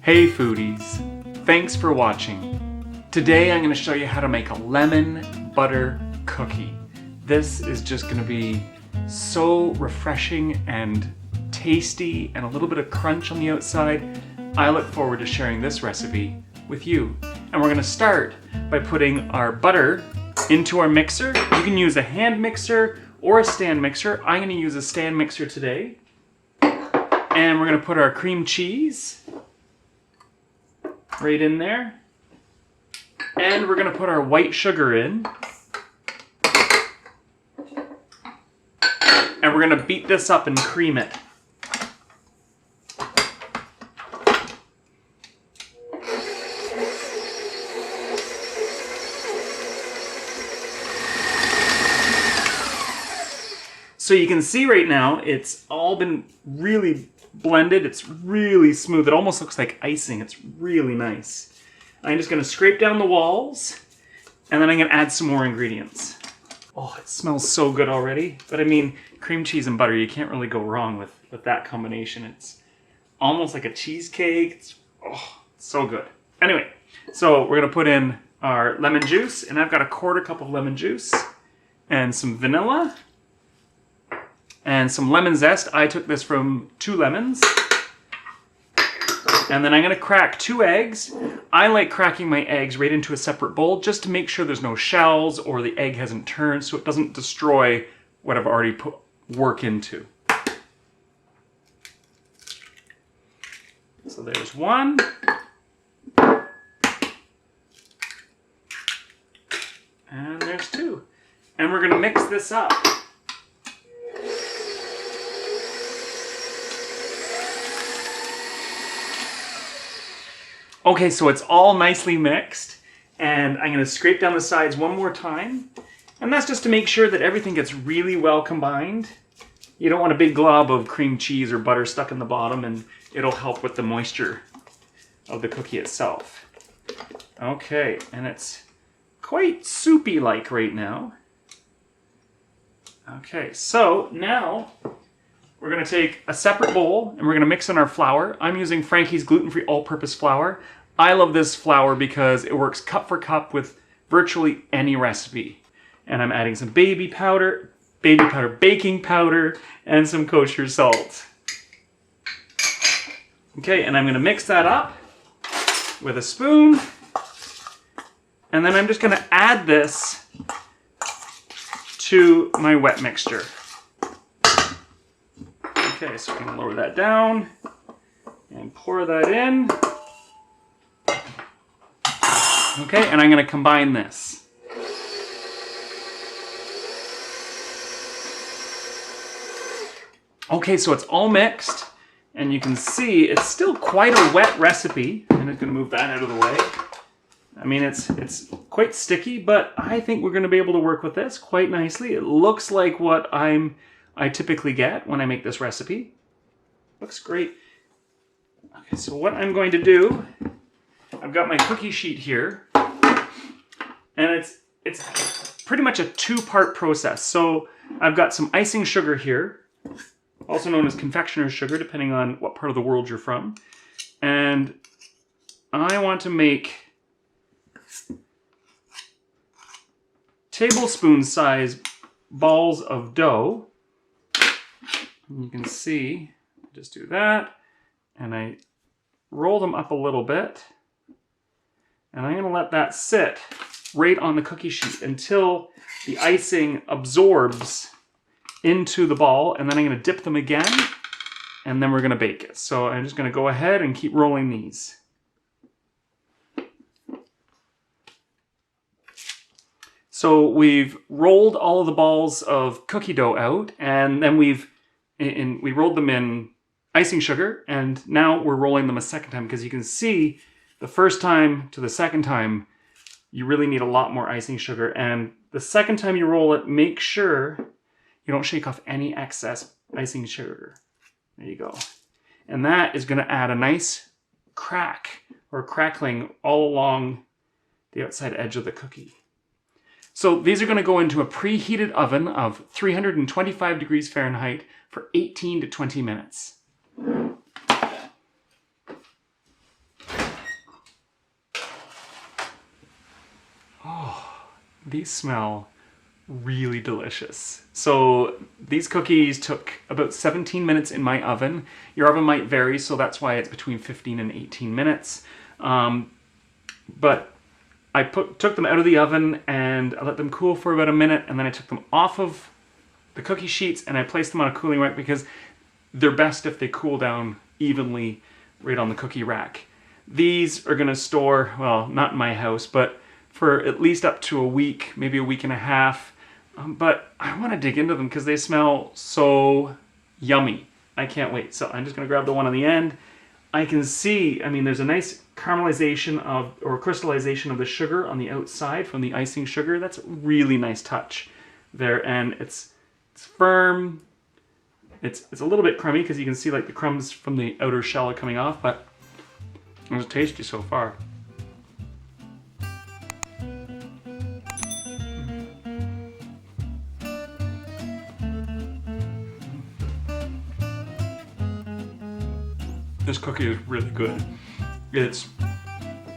Hey foodies, thanks for watching. Today I'm going to show you how to make a lemon butter cookie. This is just going to be so refreshing and tasty and a little bit of crunch on the outside. I look forward to sharing this recipe with you. And we're going to start by putting our butter into our mixer. You can use a hand mixer or a stand mixer. I'm going to use a stand mixer today. And we're going to put our cream cheese right in there. And we're going to put our white sugar in. And we're going to beat this up and cream it. So you can see right now, it's all been really blended. It's really smooth. It almost looks like icing. It's really nice. I'm just going to scrape down the walls, and then I'm going to add some more ingredients. Oh, it smells so good already. But I mean, cream cheese and butter, you can't really go wrong with that combination. It's almost like a cheesecake. It's so good. Anyway, so we're going to put in our lemon juice, and I've got a 1/4 cup of lemon juice and some vanilla. And some lemon zest. I took this from 2 lemons. And then I'm going to crack 2 eggs. I like cracking my eggs right into a separate bowl just to make sure there's no shells or the egg hasn't turned so it doesn't destroy what I've already put work into. So there's 1. And there's 2. And we're going to mix this up. Okay, so it's all nicely mixed, and I'm going to scrape down the sides one more time, and that's just to make sure that everything gets really well combined. You don't want a big glob of cream cheese or butter stuck in the bottom, and it'll help with the moisture of the cookie itself. Okay, and it's quite soupy-like right now. Okay, so now we're going to take a separate bowl and we're going to mix in our flour. I'm using Frankie's gluten-free all-purpose flour. I love this flour because it works cup for cup with virtually any recipe. And I'm adding some baking powder, and some kosher salt. Okay, and I'm going to mix that up with a spoon. And then I'm just going to add this to my wet mixture. Okay, so I'm going to lower that down and pour that in. Okay, and I'm going to combine this. Okay, so it's all mixed, and you can see it's still quite a wet recipe. I'm just going to move that out of the way. I mean, it's quite sticky, but I think we're going to be able to work with this quite nicely. It looks like what I typically get when I make this recipe. Looks great. Okay, so what I'm going to do, I've got my cookie sheet here, and it's pretty much a 2-part process. So I've got some icing sugar here, also known as confectioner's sugar, depending on what part of the world you're from. And I want to make tablespoon-size balls of dough. And you can see, just do that, and I roll them up a little bit, and I'm going to let that sit right on the cookie sheet until the icing absorbs into the ball, and then I'm going to dip them again, and then we're going to bake it. So I'm just going to go ahead and keep rolling these. So we've rolled all of the balls of cookie dough out, and then we rolled them in icing sugar, and now we're rolling them a second time because you can see the first time to the second time you really need a lot more icing sugar, and the second time you roll it, make sure you don't shake off any excess icing sugar. There you go. And that is going to add a nice crack or crackling all along the outside edge of the cookie. So these are going to go into a preheated oven of 325 degrees Fahrenheit for 18 to 20 minutes. these smell really delicious. So these cookies took about 17 minutes in my oven. Your oven might vary, so that's why it's between 15 and 18 minutes. But I took them out of the oven and I let them cool for about a minute, and then I took them off of the cookie sheets and I placed them on a cooling rack because they're best if they cool down evenly right on the cookie rack. These are gonna store, well, not in my house, but for at least up to a week, maybe a week and a half. But I want to dig into them because they smell so yummy. I can't wait. So I'm just going to grab the one on the end. I can see, I mean, there's a nice caramelization of, or crystallization of the sugar on the outside from the icing sugar. That's a really nice touch there. And it's firm. It's a little bit crummy because you can see like the crumbs from the outer shell are coming off, but it's tasty so far. This cookie is really good. It's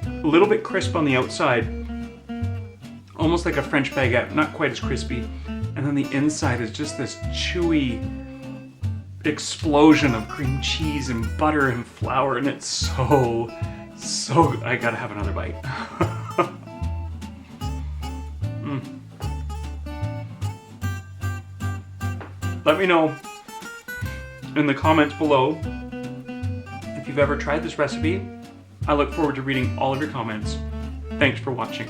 a little bit crisp on the outside, almost like a French baguette, not quite as crispy. And then the inside is just this chewy explosion of cream cheese and butter and flour, and it's so I gotta have another bite. Let me know in the comments below if you've ever tried this recipe. I look forward to reading all of your comments. Thanks for watching.